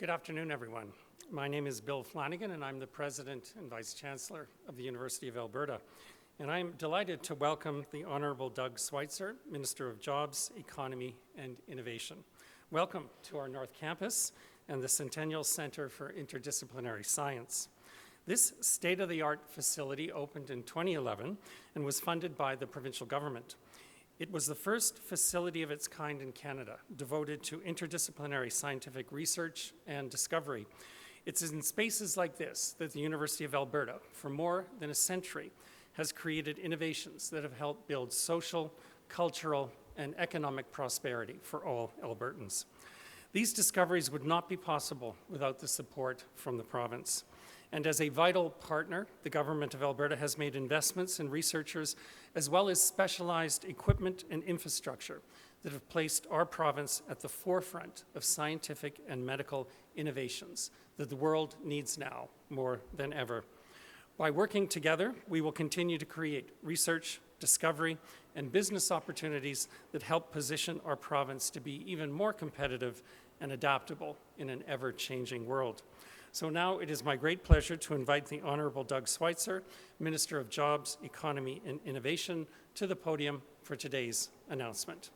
Good afternoon, everyone. My name is Bill Flanagan, and I'm the President and Vice Chancellor of the University of Alberta. And I'm delighted to welcome the Honourable Doug Schweitzer, Minister of Jobs, Economy and Innovation. Welcome to our North Campus and the Centennial Centre for Interdisciplinary Science. This state-of-the-art facility opened in 2011 and was funded by the provincial government. It was the first facility of its kind in Canada, devoted to interdisciplinary scientific research and discovery. It's in spaces like this that the University of Alberta, for more than a century, has created innovations that have helped build social, cultural, and economic prosperity for all Albertans. These discoveries would not be possible without the support from the province. And as a vital partner, the Government of Alberta has made investments in researchers as well as specialized equipment and infrastructure that have placed our province at the forefront of scientific and medical innovations that the world needs now more than ever. By working together, we will continue to create research, discovery, and business opportunities that help position our province to be even more competitive and adaptable in an ever-changing world. So now it is my great pleasure to invite the Honourable Doug Schweitzer, Minister of Jobs, Economy and Innovation, to the podium for today's announcement.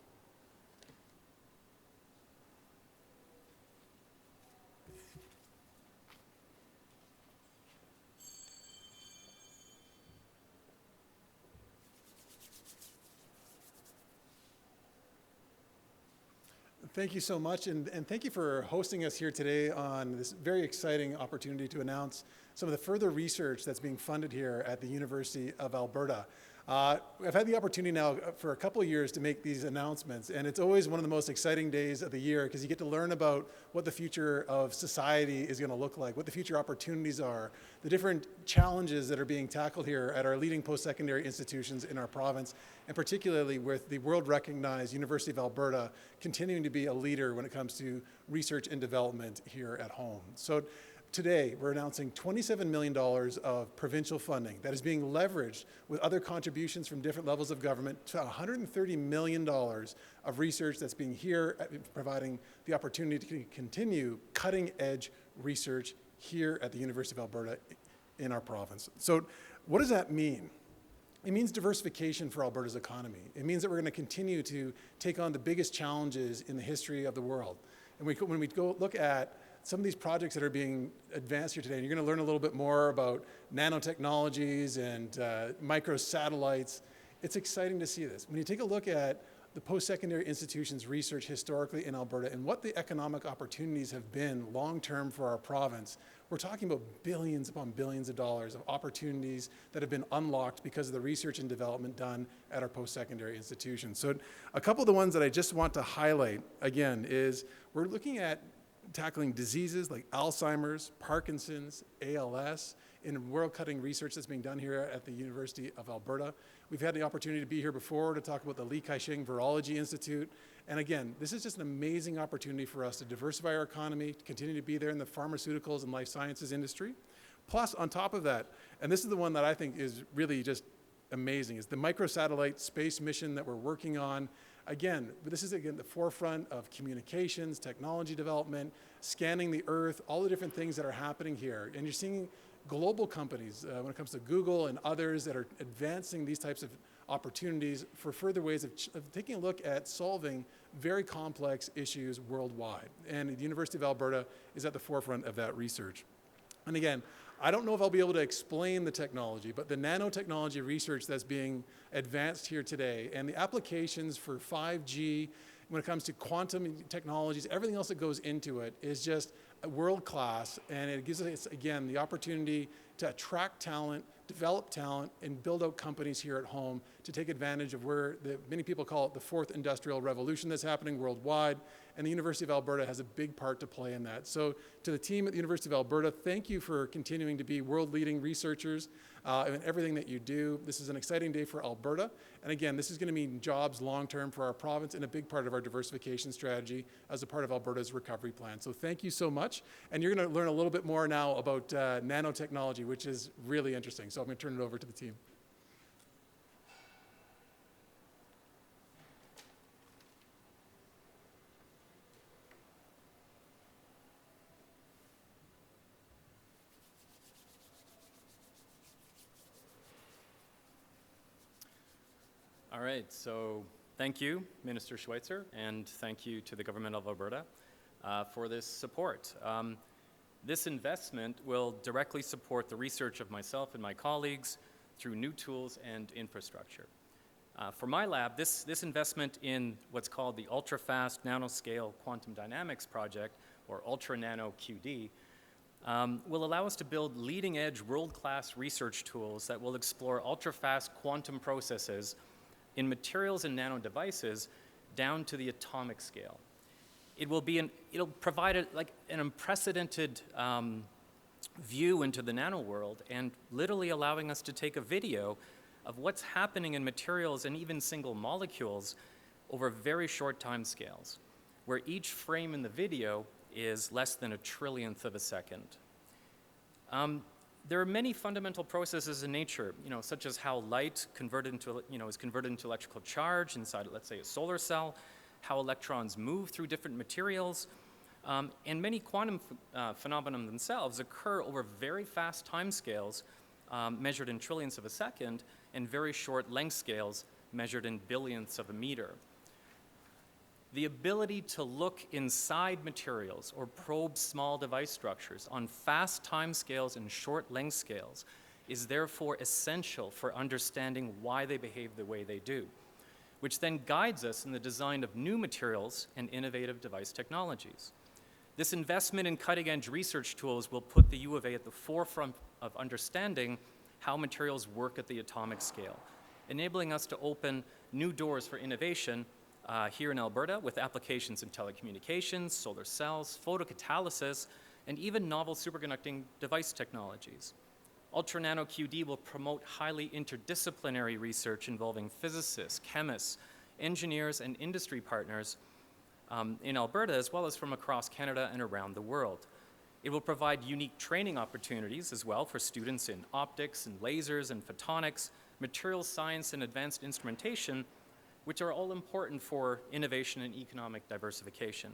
Thank you so much, and thank you for hosting us here today on this very exciting opportunity to announce some of the further research that's being funded here at the University of Alberta. I've had the opportunity now for a couple of years to make these announcements, and it's always one of the most exciting days of the year because you get to learn about what the future of society is going to look like, what the future opportunities are, the different challenges that are being tackled here at our leading post-secondary institutions in our province, and particularly with the world-recognized University of Alberta continuing to be a leader when it comes to research and development here at home. So today, we're announcing $27 million of provincial funding that is being leveraged with other contributions from different levels of government to $130 million of research that's being here, providing the opportunity to continue cutting-edge research here at the University of Alberta in our province. So what does that mean? It means diversification for Alberta's economy. It means that we're going to continue to take on the biggest challenges in the history of the world. And when we go look at some of these projects that are being advanced here today, and you're going to learn a little bit more about nanotechnologies and microsatellites. It's exciting to see this. When you take a look at the post-secondary institutions research historically in Alberta and what the economic opportunities have been long-term for our province, we're talking about billions upon billions of dollars of opportunities that have been unlocked because of the research and development done at our post-secondary institutions. So a couple of the ones that I just want to highlight, again, is we're looking at tackling diseases like Alzheimer's, Parkinson's, ALS, in world-cutting research that's being done here at the University of Alberta. We've had the opportunity to be here before to talk about the Li Ka-shing Virology Institute. And again, this is just an amazing opportunity for us to diversify our economy, to continue to be there in the pharmaceuticals and life sciences industry. Plus, on top of that, and this is the one that I think is really just amazing, is the microsatellite space mission that we're working on. Again, this is the forefront of communications, technology development, scanning the Earth, all the different things that are happening here. And you're seeing global companies, when it comes to Google and others, that are advancing these types of opportunities for further ways of taking a look at solving very complex issues worldwide. And the University of Alberta is at the forefront of that research. And again, I don't know if I'll be able to explain the technology, but the nanotechnology research that's being advanced here today and the applications for 5G, when it comes to quantum technologies, everything else that goes into it is just world-class, and it gives us, again, the opportunity to attract talent, develop talent, and build out companies here at home to take advantage of where many people call it the fourth industrial revolution that's happening worldwide, and the University of Alberta has a big part to play in that. So to the team at the University of Alberta, thank you for continuing to be world-leading researchers in everything that you do. This is an exciting day for Alberta, and again, this is going to mean jobs long-term for our province and a big part of our diversification strategy as a part of Alberta's recovery plan. So thank you so much, and you're going to learn a little bit more now about nanotechnology, which is really interesting. So I'm going to turn it over to the team. All right, so thank you, Minister Schweitzer, and thank you to the Government of Alberta for this support. This investment will directly support the research of myself and my colleagues through new tools and infrastructure. For my lab, this investment in what's called the Ultra-Fast Nanoscale Quantum Dynamics Project, or Ultra Nano QD, will allow us to build leading-edge, world-class research tools that will explore ultra-fast quantum processes in materials and nano devices down to the atomic scale. It'll provide an unprecedented view into the nano world and literally allowing us to take a video of what's happening in materials and even single molecules over very short time scales, where each frame in the video is less than a trillionth of a second. There are many fundamental processes in nature, such as how light is converted into electrical charge inside, let's say, a solar cell, how electrons move through different materials, and many quantum phenomena themselves occur over very fast timescales measured in trillionths of a second, and very short length scales measured in billionths of a meter. The ability to look inside materials or probe small device structures on fast timescales and short length scales is therefore essential for understanding why they behave the way they do, which then guides us in the design of new materials and innovative device technologies. This investment in cutting-edge research tools will put the U of A at the forefront of understanding how materials work at the atomic scale, enabling us to open new doors for innovation here in Alberta with applications in telecommunications, solar cells, photocatalysis, and even novel superconducting device technologies. Ultra Nano QD will promote highly interdisciplinary research involving physicists, chemists, engineers, and industry partners in Alberta, as well as from across Canada and around the world. It will provide unique training opportunities as well for students in optics and lasers and photonics, materials science, and advanced instrumentation, which are all important for innovation and economic diversification,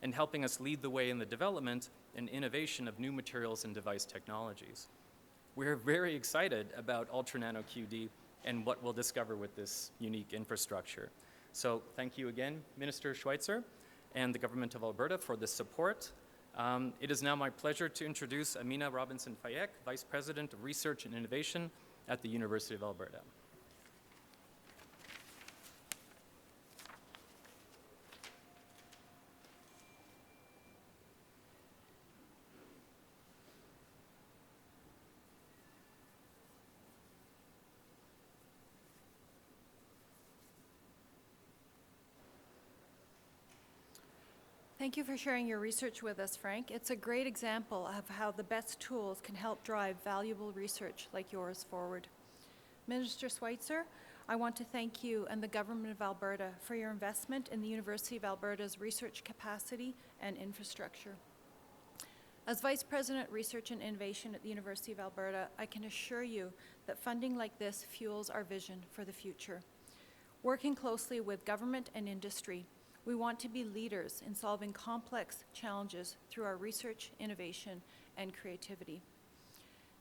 and helping us lead the way in the development and innovation of new materials and device technologies. We're very excited about Ultra Nano QD and what we'll discover with this unique infrastructure. So thank you again, Minister Schweitzer and the Government of Alberta for this support. It is now my pleasure to introduce Amina Robinson-Payet, Vice President of Research and Innovation at the University of Alberta. Thank you for sharing your research with us, Frank. It's a great example of how the best tools can help drive valuable research like yours forward. Minister Schweitzer, I want to thank you and the Government of Alberta for your investment in the University of Alberta's research capacity and infrastructure. As Vice President, Research and Innovation at the University of Alberta, I can assure you that funding like this fuels our vision for the future. Working closely with government and industry, we want to be leaders in solving complex challenges through our research, innovation, and creativity.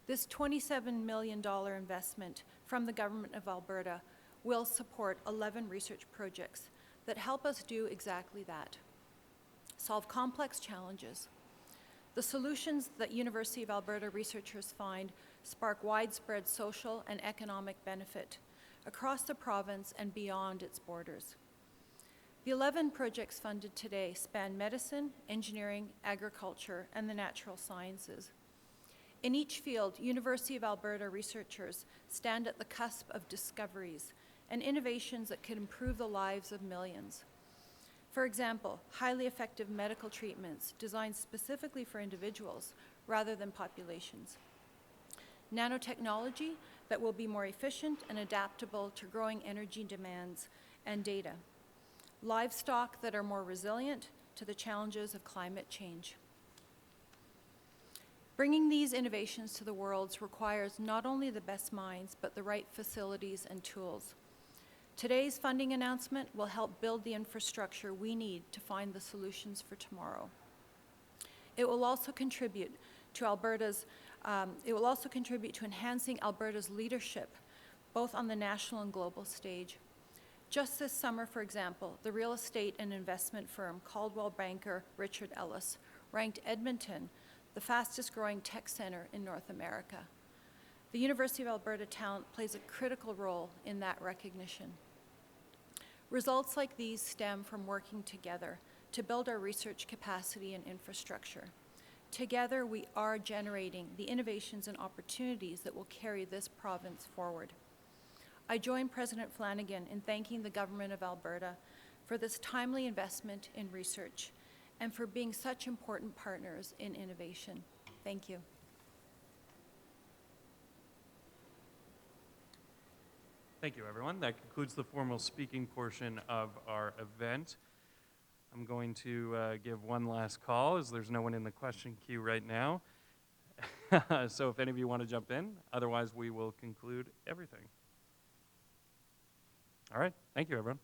This $27 million investment from the Government of Alberta will support 11 research projects that help us do exactly that, solve complex challenges. The solutions that University of Alberta researchers find spark widespread social and economic benefit across the province and beyond its borders. The 11 projects funded today span medicine, engineering, agriculture, and the natural sciences. In each field, University of Alberta researchers stand at the cusp of discoveries and innovations that could improve the lives of millions. For example, highly effective medical treatments designed specifically for individuals rather than populations. Nanotechnology that will be more efficient and adaptable to growing energy demands and data. Livestock that are more resilient to the challenges of climate change. Bringing these innovations to the world requires not only the best minds, but the right facilities and tools. Today's funding announcement will help build the infrastructure we need to find the solutions for tomorrow. It will also contribute to enhancing Alberta's leadership, both on the national and global stage. Just this summer, for example, the real estate and investment firm Caldwell banker Richard Ellis ranked Edmonton the fastest growing tech center in North America. The University of Alberta talent plays a critical role in that recognition. Results like these stem from working together to build our research capacity and infrastructure. Together, we are generating the innovations and opportunities that will carry this province forward. I join President Flanagan in thanking the Government of Alberta for this timely investment in research and for being such important partners in innovation. Thank you. Thank you, everyone. That concludes the formal speaking portion of our event. I'm going to give one last call, as there's no one in the question queue right now. So if any of you want to jump in, otherwise we will conclude everything. All right. Thank you, everyone.